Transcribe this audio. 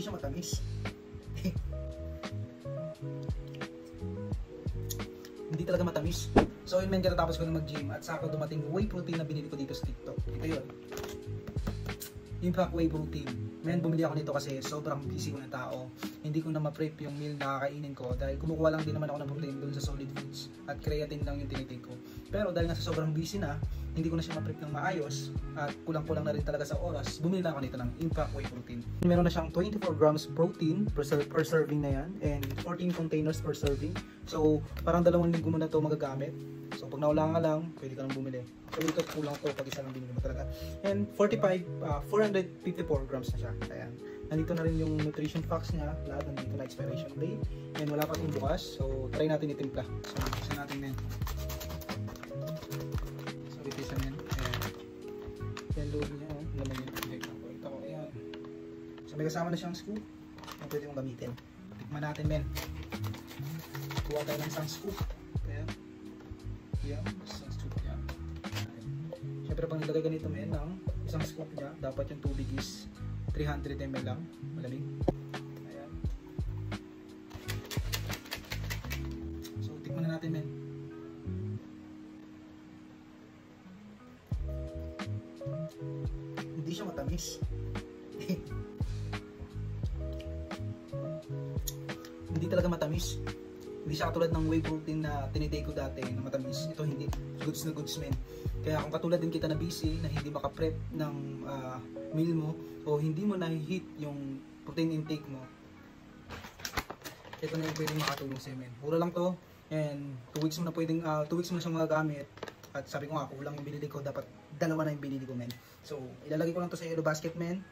hindi siya matamis. Hindi talaga matamis. So yun men, katatapos ko na mag-gym at saka dumating whey protein na binili ko dito sa TikTok. Ito yun. Impact Whey Protein. Men, bumili ako nito kasi sobrang busy ko ng tao. Hindi ko na ma-prep yung meal na kakainin ko dahil kumukuha lang din naman ako ng protein doon sa solid foods at creatine lang yung tinitake ko. Pero dahil nga sa sobrang busy na, hindi ko na siya ma-prep ng maayos at kulang-kulang na rin talaga sa oras, bumili na ako nito ng Impact Whey Protein. Meron na siyang 24 grams protein per serving na yan and 14 containers per serving. So parang 2 linggo mo na ito magagamit. So pag nawala ka lang, pwede ka nang bumili. So ito kulang to pag isa lang binili mo talaga. And 454 grams na siya. Ayan. Nandito na rin yung nutrition facts niya. Lahat nandito na expiration date. And wala pa itong bukas. So try natin itimpla. So isa natin na yan. So itisa na yan. Ayan. Yan load niya. Oh. Laman niya. Ito ko. Ayan. So may kasama na siyang scoop. Ang pwede mong gamitin. Tikman natin men. Kuha tayo ng isang scoop. Ayan. Yan, isang scoop niya. Siyempre pang nilagay ganito men ng isang scoop niya, dapat yung tubig is 300 ml lang, malamig. Ayan. So tikman na natin men. Hindi siya matamis. Hindi talaga matamis. Hindi siya katulad ng whey protein na tinitake ko dati na matamis. Ito hindi. Goods na goods men. Kaya kung katulad din kita na busy, na hindi makaprep ng meal mo, o hindi mo na-hit yung protein intake mo, ito na yung pwedeng makatulong sa'yo men. Mura lang to. And 2 weeks mo na pwedeng, 2 weeks mo na siyang magagamit. At sabi ko nga, kulang yung binili ko, dapat 2 na yung binili ko men. So, ilalagay ko lang to sa yellow basket men.